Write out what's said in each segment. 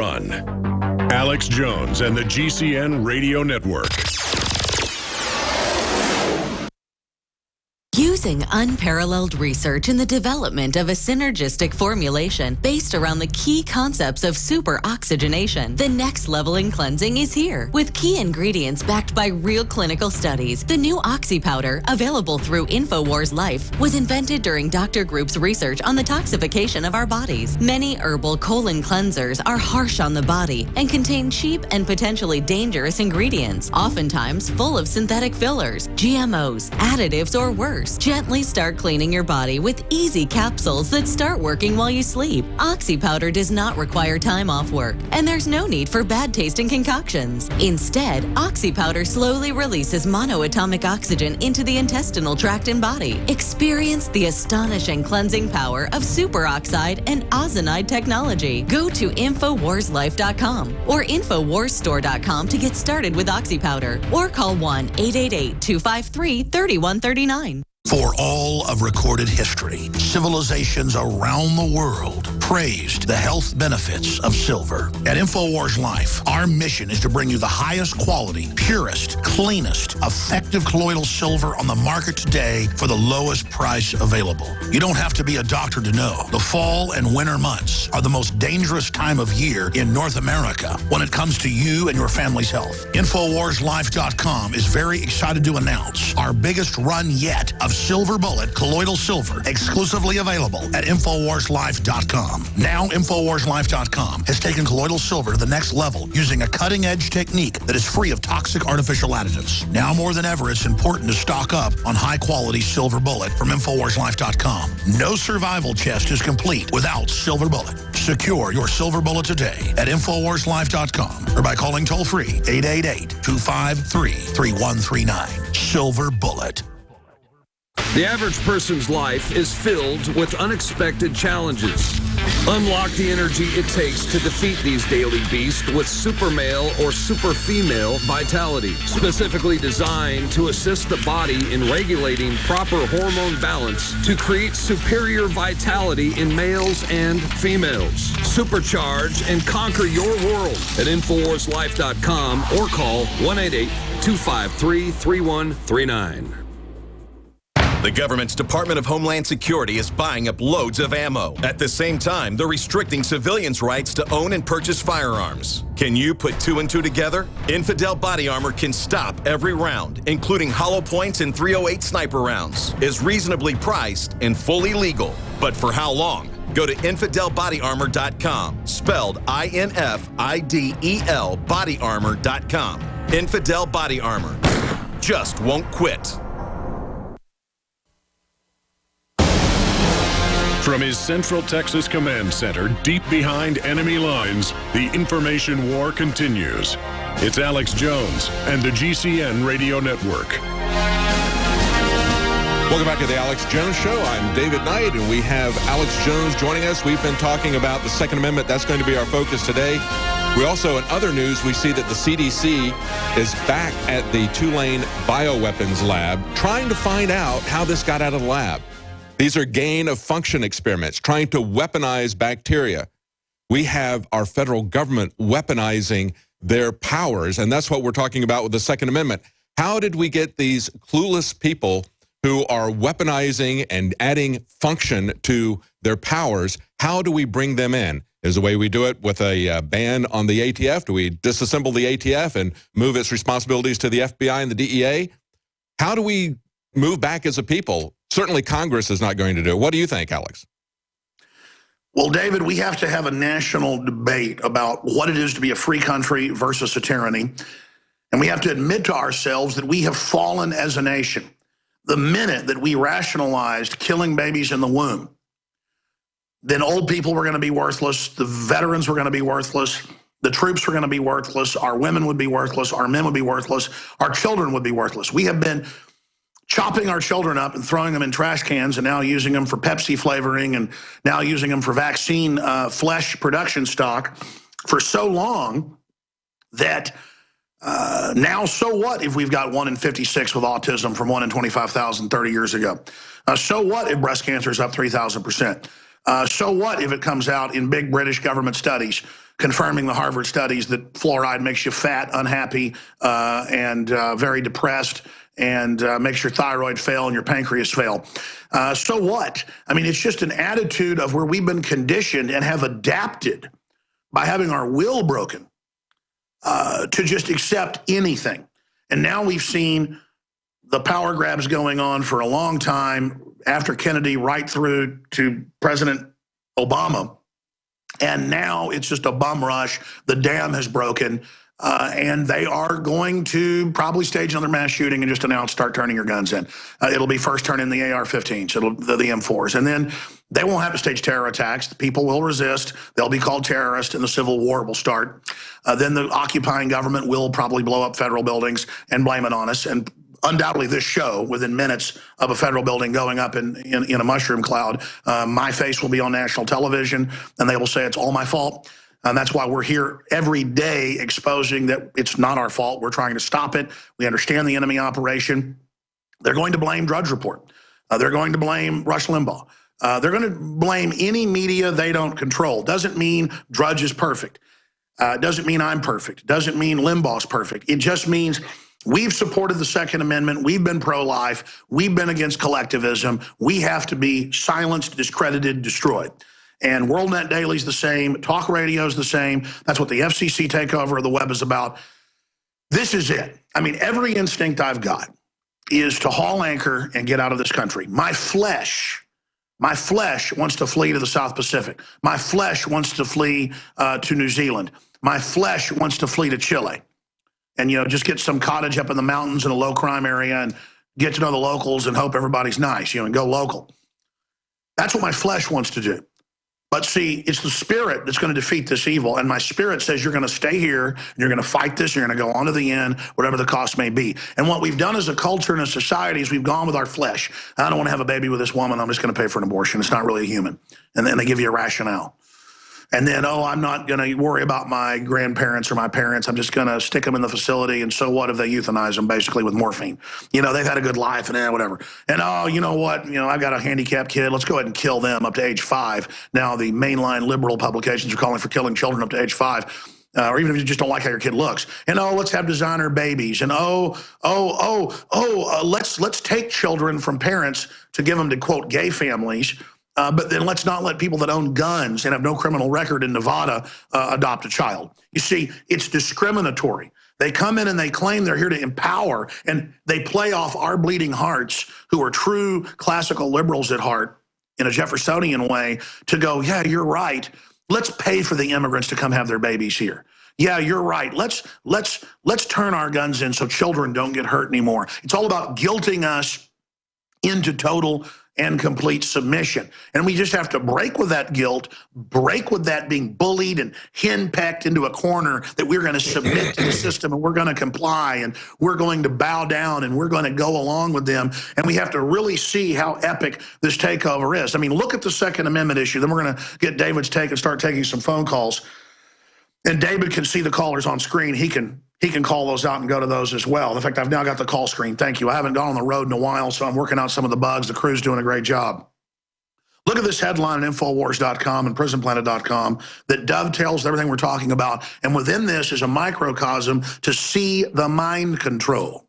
run. Alex Jones and the GCN Radio Network. Using unparalleled research in the development of a synergistic formulation based around the key concepts of super oxygenation, the next level in cleansing is here. With key ingredients backed by real clinical studies, the new Oxy powder, available through InfoWars Life, was invented during Dr. Group's research on the toxification of our bodies. Many herbal colon cleansers are harsh on the body and contain cheap and potentially dangerous ingredients, oftentimes full of synthetic fillers, GMOs, additives, or worse. Gently start cleaning your body with easy capsules that start working while you sleep. Oxy powder does not require time off work, and there's no need for bad tasting concoctions. Instead, Oxy powder slowly releases monoatomic oxygen into the intestinal tract and body. Experience the astonishing cleansing power of superoxide and ozonide technology. Go to InfoWarsLife.com or InfoWarsStore.com to get started with Oxy powder, or call 1-888-253-3139. For all of recorded history, civilizations around the world praised the health benefits of silver. At InfoWars Life, our mission is to bring you the highest quality, purest, cleanest, effective colloidal silver on the market today for the lowest price available. You don't have to be a doctor to know. The fall and winter months are the most dangerous time of year in North America when it comes to you and your family's health. InfoWarsLife.com is very excited to announce our biggest run yet of Silver Bullet colloidal silver, exclusively available at InfoWarsLife.com. Now, InfoWarsLife.com has taken colloidal silver to the next level using a cutting-edge technique that is free of toxic artificial additives. Now more than ever, it's important to stock up on high-quality Silver Bullet from InfoWarsLife.com. No survival chest is complete without Silver Bullet. Secure your Silver Bullet today at InfoWarsLife.com or by calling toll-free 888-253-3139. Silver Bullet. The average person's life is filled with unexpected challenges. Unlock the energy it takes to defeat these daily beasts with Super Male or Super Female Vitality, specifically designed to assist the body in regulating proper hormone balance to create superior vitality in males and females. Supercharge and conquer your world at InfoWarsLife.com or call 1-888-253-3139. The government's Department of Homeland Security is buying up loads of ammo. At the same time, they're restricting civilians' rights to own and purchase firearms. Can you put two and two together? Infidel Body Armor can stop every round, including hollow points and .308 sniper rounds, is reasonably priced and fully legal. But for how long? Go to InfidelBodyArmor.com, spelled INFIDEL bodyarmor.com. Infidel Body Armor. Just won't quit. From his Central Texas Command Center, deep behind enemy lines, the information war continues. It's Alex Jones and the GCN Radio Network. Welcome back to the Alex Jones Show. I'm David Knight, and we have Alex Jones joining us. We've been talking about the Second Amendment. That's going to be our focus today. We also, in other news, we see that the CDC is back at the Tulane Bioweapons Lab trying to find out how this got out of the lab. These are gain-of-function experiments, trying to weaponize bacteria. We have our federal government weaponizing their powers, and that's what we're talking about with the Second Amendment. How did we get these clueless people who are weaponizing and adding function to their powers? How do we bring them in? Is the way we do it with a ban on the ATF? Do we disassemble the ATF and move its responsibilities to the FBI and the DEA? How do we move back as a people? Certainly Congress is not going to do it. What do you think, Alex? Well, David, we have to have a national debate about what it is to be a free country versus a tyranny. And we have to admit to ourselves that we have fallen as a nation. The minute that we rationalized killing babies in the womb, then old people were going to be worthless, the veterans were going to be worthless, the troops were going to be worthless, our women would be worthless, our men would be worthless, our children would be worthless. We have been chopping our children up and throwing them in trash cans and now using them for Pepsi flavoring and now using them for vaccine flesh production stock for so long that now so what if we've got 1 in 56 with autism from 1 in 25,000 30 years ago? So what if breast cancer is up 3,000%? So what if it comes out in big British government studies confirming the Harvard studies that fluoride makes you fat, unhappy, and very depressed, and makes your thyroid fail and your pancreas fail. So what? I mean, it's just an attitude of where we've been conditioned and have adapted by having our will broken to just accept anything. And now we've seen the power grabs going on for a long time, after Kennedy right through to President Obama. And now it's just a bum rush. The dam has broken. And they are going to probably stage another mass shooting and just announce, start turning your guns in. It'll be first turn in the AR-15s, the M4s. And then they won't have to stage terror attacks. The people will resist. They'll be called terrorists, and the civil war will start. Then the occupying government will probably blow up federal buildings and blame it on us. And undoubtedly this show, within minutes of a federal building going up in a mushroom cloud, my face will be on national television, and they will say it's all my fault. And that's why we're here every day exposing that it's not our fault. We're trying to stop it. We understand the enemy operation. They're going to blame Drudge Report. They're going to blame Rush Limbaugh. They're going to blame any media they don't control. Doesn't mean Drudge is perfect. Doesn't mean I'm perfect. Doesn't mean Limbaugh's perfect. It just means we've supported the Second Amendment. We've been pro-life. We've been against collectivism. We have to be silenced, discredited, destroyed. And WorldNet Daily is the same. Talk radio is the same. That's what the FCC takeover of the web is about. This is it. I mean, every instinct I've got is to haul anchor and get out of this country. My flesh wants to flee to the South Pacific. My flesh wants to flee to New Zealand. My flesh wants to flee to Chile. And, you know, just get some cottage up in the mountains in a low crime area and get to know the locals and hope everybody's nice, you know, and go local. That's what my flesh wants to do. But see, it's the spirit that's going to defeat this evil. And my spirit says you're going to stay here, and you're going to fight this, you're going to go on to the end, whatever the cost may be. And what we've done as a culture and a society is we've gone with our flesh. I don't want to have a baby with this woman. I'm just going to pay for an abortion. It's not really a human. And then they give you a rationale. And then, oh, I'm not going to worry about my grandparents or my parents. I'm just going to stick them in the facility. And so what if they euthanize them basically with morphine? You know, they've had a good life and whatever. And, oh, you know what? You know, I've got a handicapped kid. Let's go ahead and kill them up to age 5. Now, the mainline liberal publications are calling for killing children up to age 5. Or even if you just don't like how your kid looks. And, oh, let's have designer babies. And, let's take children from parents to give them to, quote, gay families. But then let's not let people that own guns and have no criminal record in Nevada adopt a child. You see, it's discriminatory. They come in and they claim they're here to empower, and they play off our bleeding hearts, who are true classical liberals at heart, in a Jeffersonian way, to go, yeah, you're right. Let's pay for the immigrants to come have their babies here. Yeah, you're right. Let's turn our guns in so children don't get hurt anymore. It's all about guilting us into total and complete submission. And we just have to break with that guilt, break with that being bullied and henpecked into a corner, that we're going to submit to the system and we're going to comply and we're going to bow down and we're going to go along with them. And we have to really see how epic this takeover is. I mean, look at the Second Amendment issue. Then we're going to get David's take and start taking some phone calls. And David can see the callers on screen. He can call those out and go to those as well. In fact, I've now got the call screen. Thank you. I haven't gone on the road in a while, so I'm working out some of the bugs. The crew's doing a great job. Look at this headline at Infowars.com and PrisonPlanet.com that dovetails everything we're talking about. And within this is a microcosm to see the mind control.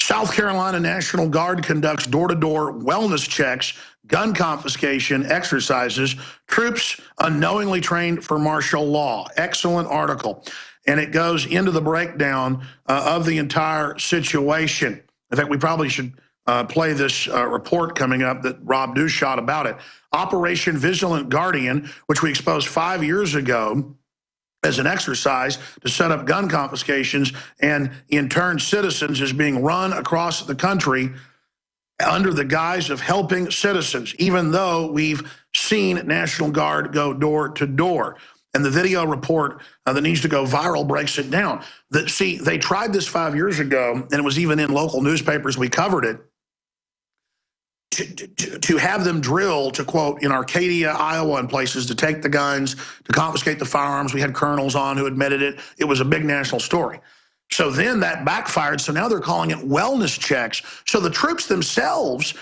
South Carolina National Guard conducts door-to-door wellness checks, gun confiscation exercises, troops unknowingly trained for martial law. Excellent article. And it goes into the breakdown of the entire situation. In fact, we probably should play this report coming up that Rob Dew shot about it. Operation Vigilant Guardian, which we exposed 5 years ago as an exercise to set up gun confiscations and intern citizens, is being run across the country under the guise of helping citizens, even though we've seen National Guard go door to door. And the video report that needs to go viral breaks it down. See, they tried this 5 years ago, and it was even in local newspapers. We covered it. To have them drill, to quote, in Arcadia, Iowa, and places, to take the guns, to confiscate the firearms. We had colonels on who admitted it. It was a big national story. So then that backfired. So now they're calling it wellness checks. So the troops themselves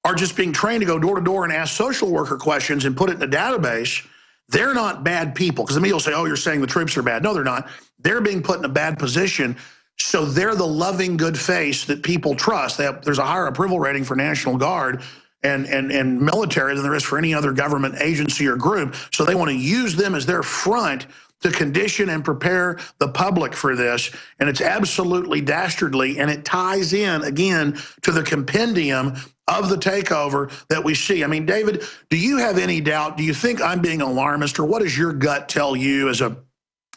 are just being trained to go door to door and ask social worker questions and put it in a database. they're not bad people. Because the media will say, oh, you're saying the troops are bad. No, they're not. They're being put in a bad position. So they're the loving good face that people trust. There's a higher approval rating for National Guard and military than there is for any other government agency or group. So they want to use them as their front to condition and prepare the public for this. And it's absolutely dastardly. And it ties in, again, to the compendium of the takeover that we see. I mean, David, do you have any doubt? Do you think I'm being alarmist, or what does your gut tell you as a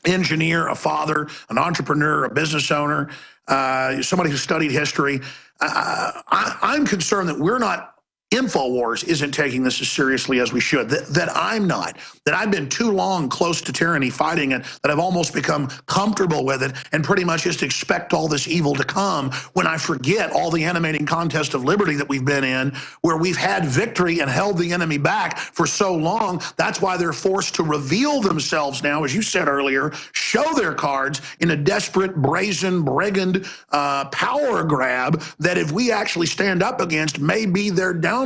engineer, a father, an entrepreneur, a business owner, somebody who studied history? I'm concerned that we're not, InfoWars isn't taking this as seriously as we should, that I'm not, that I've been too long close to tyranny fighting it, that I've almost become comfortable with it and pretty much just expect all this evil to come, when I forget all the animating contest of liberty that we've been in, where we've had victory and held the enemy back for so long. That's why they're forced to reveal themselves now, as you said earlier, show their cards in a desperate, brazen, brigand power grab that, if we actually stand up against, may be their downfall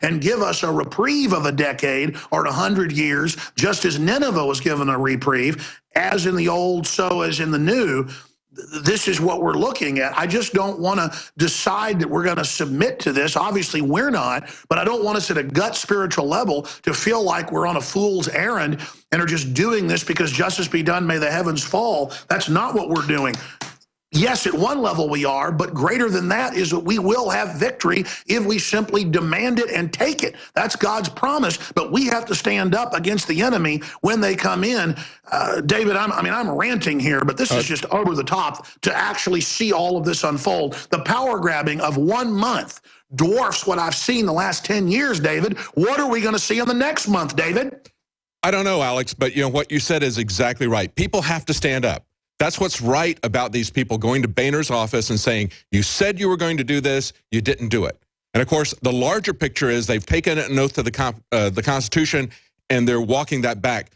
and give us a reprieve of a decade or 100 years, just as Nineveh was given a reprieve, as in the old, so as in the new. This is what we're looking at. I just don't want to decide that we're going to submit to this. Obviously, we're not, but I don't want us at a gut spiritual level to feel like we're on a fool's errand and are just doing this because justice be done, may the heavens fall. That's not what we're doing. Yes, at one level we are, but greater than that is that we will have victory if we simply demand it and take it. That's God's promise, but we have to stand up against the enemy when they come in. David, I'm ranting here, but this is just over the top to actually see all of this unfold. The power grabbing of 1 month dwarfs what I've seen the last 10 years, David. What are we going to see in the next month, David? I don't know, Alex, but you know what you said is exactly right. People have to stand up. That's what's right about these people going to Boehner's office and saying, you said you were going to do this, you didn't do it. And of course, the larger picture is they've taken an oath to the Constitution, and they're walking that back.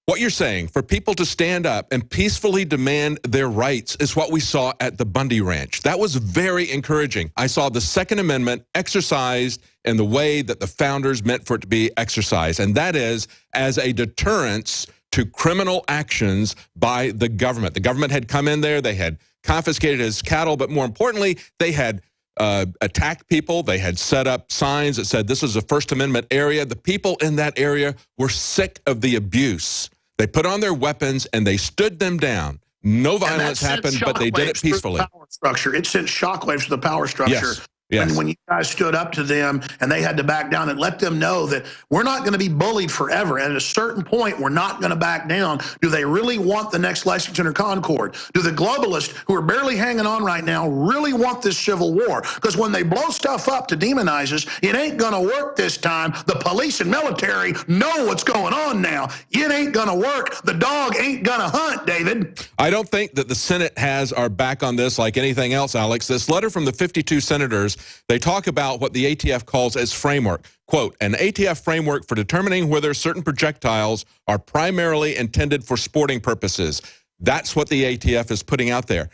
What you're saying, for people to stand up and peacefully demand their rights, is what we saw at the Bundy Ranch. That was very encouraging. I saw the Second Amendment exercised in the way that the founders meant for it to be exercised, and that is as a deterrence to criminal actions by the government. The government had come in there, they had confiscated his cattle, but more importantly, they had attacked people. They had set up signs that said this is a First Amendment area. The people in that area were sick of the abuse. They put on their weapons and they stood them down. No violence happened, but they did it peacefully. It sent shockwaves to the power structure. Yes. Yes. And when you guys stood up to them and they had to back down, and let them know that we're not going to be bullied forever. And at a certain point, we're not going to back down. Do they really want the next Lexington or Concord? Do the globalists, who are barely hanging on right now, really want this civil war? Because when they blow stuff up to demonize us, it ain't going to work this time. The police and military know what's going on now. It ain't going to work. The dog ain't going to hunt, David. I don't think that the Senate has our back on this like anything else, Alex. This letter from the 52 senators, they talk about what the ATF calls its framework. Quote, an ATF framework for determining whether certain projectiles are primarily intended for sporting purposes. That's what the ATF is putting out there.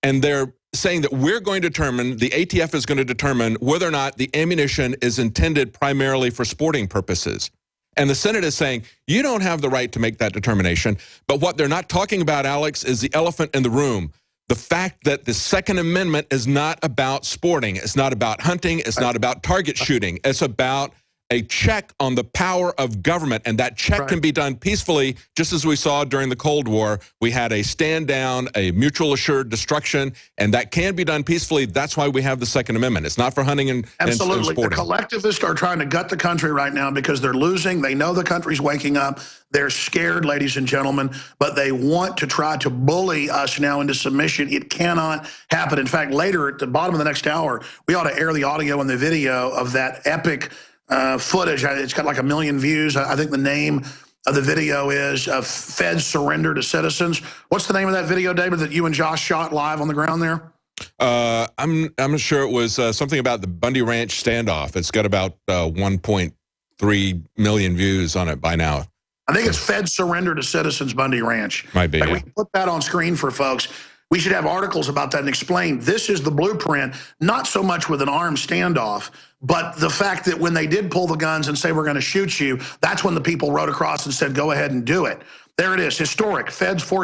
And they're saying that we're going to determine, the ATF is going to determine whether or not the ammunition is intended primarily for sporting purposes. And the Senate is saying, you don't have the right to make that determination. But what they're not talking about, Alex, is the elephant in the room. The fact that the Second Amendment is not about sporting. It's not about hunting. It's not about target shooting. It's about a check on the power of government, and that check can be done peacefully, just as we saw during the Cold War. We had a stand down, a mutual assured destruction, and that can be done peacefully. That's why we have the Second Amendment. It's not for hunting and absolutely. And sporting. The collectivists are trying to gut the country right now because they're losing. They know the country's waking up. They're scared, ladies and gentlemen, but they want to try to bully us now into submission. It cannot happen. In fact, later at the bottom of the next hour, we ought to air the audio and the video of that epic footage. It's got like 1 million views. I think the name of the video is Feds Surrender to Citizens. What's the name of that video, David, that you and Josh shot live on the ground there? I'm sure it was something about the Bundy Ranch standoff. It's got about 1.3 million views on it by now. I think it's Feds Surrender to Citizens Bundy Ranch. Might be, We can put that on screen for folks. We should have articles about that and explain this is the blueprint, not so much with an armed standoff, But the fact that when they did pull the guns and say, we're going to shoot you, that's when the people rode across and said, go ahead and do it. There it is, historic. Feds forces